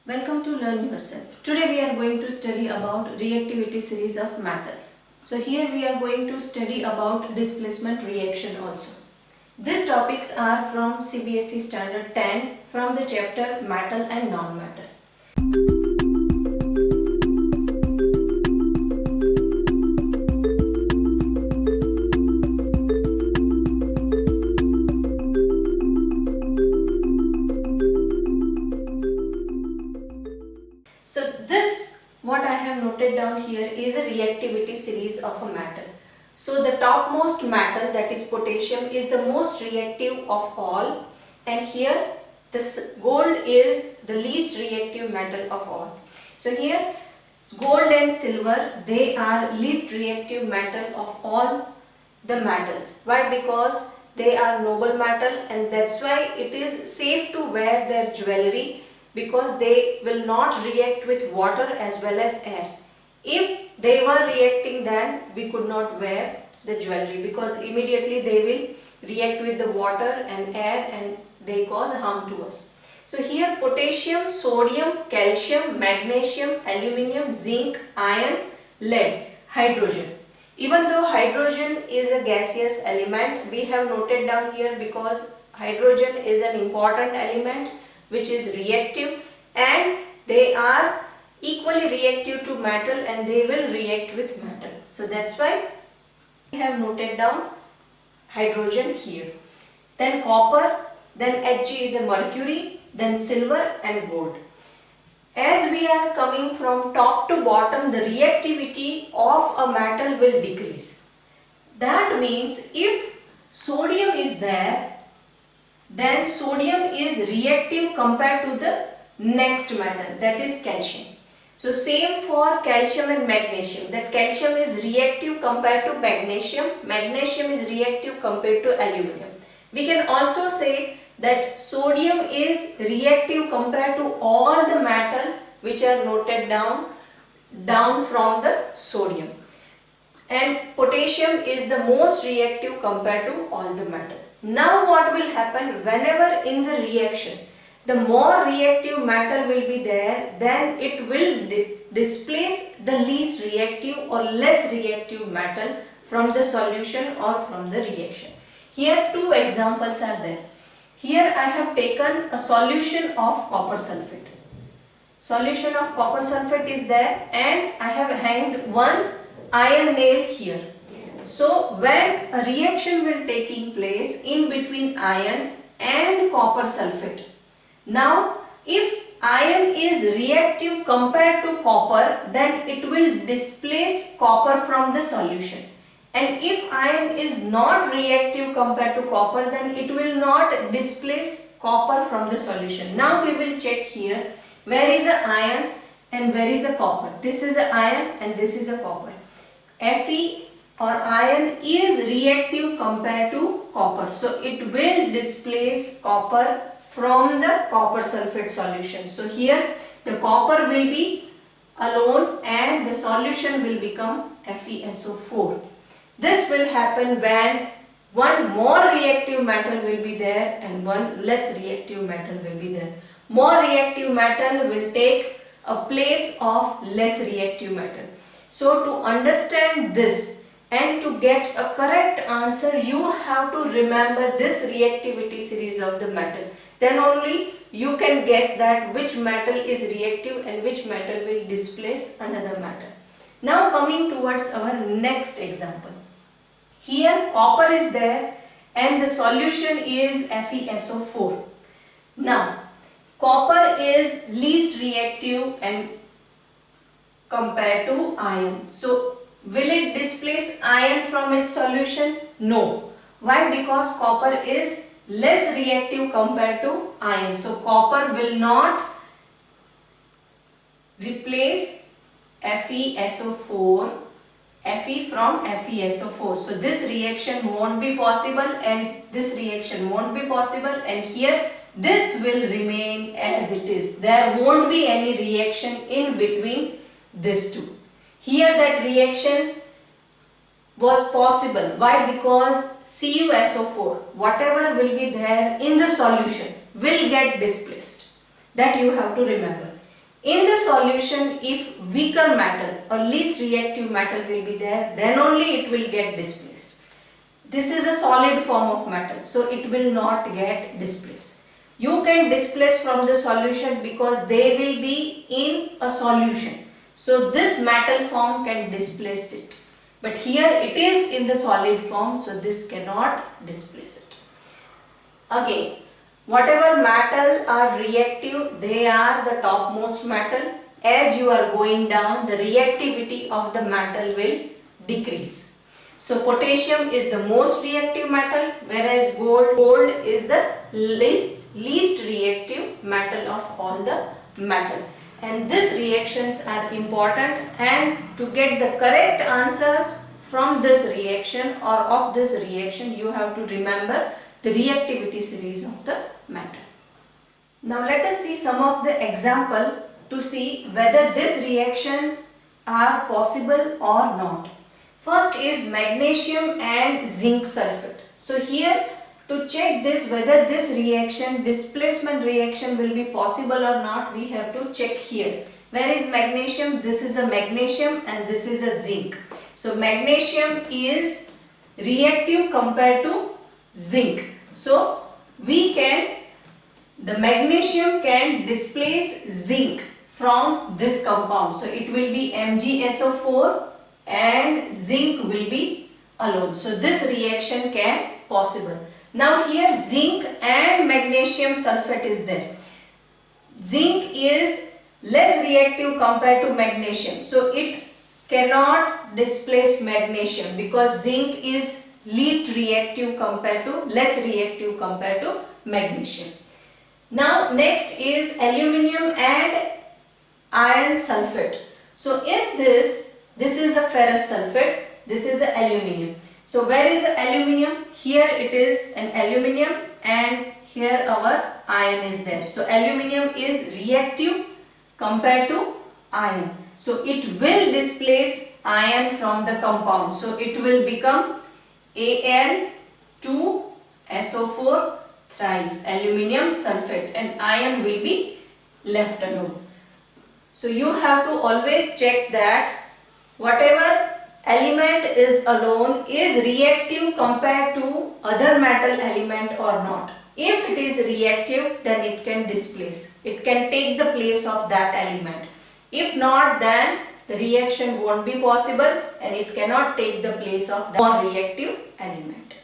Welcome to Learn Yourself. Today we are going to study about reactivity series of metals. So here we are going to study about displacement reaction also. These topics are from CBSE Standard 10 from the chapter Metal and Non-Metal. So this what I have noted down here is a reactivity series of a metal. So the topmost metal, that is potassium, is the most reactive of all, and here this gold is the least reactive metal of all. So here gold and silver, they are least reactive metal of all the metals. Why? Because they are noble metal, and that's why it is safe to wear their jewelry, because they will not react with water as well as air. If they were reacting, then we could not wear the jewelry, because immediately they will react with the water and air and they cause harm to us. So here potassium, sodium, calcium, magnesium, aluminium, zinc, iron, lead, hydrogen. Even though hydrogen is a gaseous element, we have noted down here because hydrogen is an important element which is reactive, and they are equally reactive to metal and they will react with metal. So that's why we have noted down hydrogen here. Then copper, then Hg is a mercury, then silver and gold. As we are coming from top to bottom, the reactivity of a metal will decrease. That means if sodium is there, then sodium is reactive compared to the next metal, that is calcium. So same for calcium and magnesium, that calcium is reactive compared to magnesium, magnesium is reactive compared to aluminium. We can also say that sodium is reactive compared to all the metal which are noted down from the sodium, and potassium is the most reactive compared to all the metal. Now what will happen, whenever in the reaction the more reactive metal will be there, then it will displace the least reactive or less reactive metal from the solution or from the reaction. Here two examples are there. Here I have taken a solution of copper sulfate. Solution of copper sulfate is there, and I have hanged one iron nail here. So when a reaction will taking place in between iron and copper sulfate, now if iron is reactive compared to copper, then it will displace copper from the solution, and if iron is not reactive compared to copper, then it will not displace copper from the solution. Now we will check here, where is a iron and where is a copper. This is a iron and this is a copper. Fe or iron is reactive compared to copper, so it will displace copper from the copper sulfate solution. So here the copper will be alone and the solution will become FeSO4. This will happen when one more reactive metal will be there and one less reactive metal will be there. More reactive metal will take a place of less reactive metal. So to understand this and to get a correct answer, you have to remember this reactivity series of the metal. Then only you can guess that which metal is reactive and which metal will displace another metal. Now coming towards our next example. Here copper is there and the solution is FeSO4. Now copper is least reactive and compared to iron. So will it displace iron from its solution? No. Why? Because copper is less reactive compared to iron. So copper will not replace FeSO4, Fe from FeSO4. So this reaction won't be possible and this reaction won't be possible, and here this will remain as it is. There won't be any reaction in between these two. Here that reaction was possible. Why? Because CuSO4, whatever will be there in the solution, will get displaced. That you have to remember. In the solution, if weaker metal or least reactive metal will be there, then only it will get displaced. This is a solid form of metal, so it will not get displaced. You can displace from the solution because they will be in a solution. So this metal form can displace it. But here it is in the solid form, so this cannot displace it. Again, whatever metal are reactive, they are the topmost metal. As you are going down, the reactivity of the metal will decrease. So potassium is the most reactive metal, whereas gold is the least reactive metal of all the metal. And these reactions are important, and to get the correct answers from this reaction or of this reaction, you have to remember the reactivity series of the metal. Now let us see some of the example to see whether this reaction are possible or not. First is magnesium and zinc sulfate. So here, to check this whether this reaction, displacement reaction will be possible or not, we have to check here. Where is magnesium? This is a magnesium and this is a zinc. So magnesium is reactive compared to zinc. So the magnesium can displace zinc from this compound. So it will be MgSO4 and zinc will be alone. So this reaction can possible. Now here zinc and magnesium sulfate is there. Zinc is less reactive compared to magnesium. So it cannot displace magnesium because zinc is less reactive compared to magnesium. Now next is aluminium and iron sulfate. So in this is a ferrous sulfate, this is a aluminium. So where is the aluminium? Here it is an aluminium and here our iron is there. So aluminium is reactive compared to iron. So it will displace iron from the compound. So it will become Al2SO4 thrice aluminium sulfate and iron will be left alone. So you have to always check that whatever element is alone is reactive compared to other metal element or not. If it is reactive, then it can displace. It can take the place of that element. If not, then the reaction won't be possible and it cannot take the place of the non-reactive element.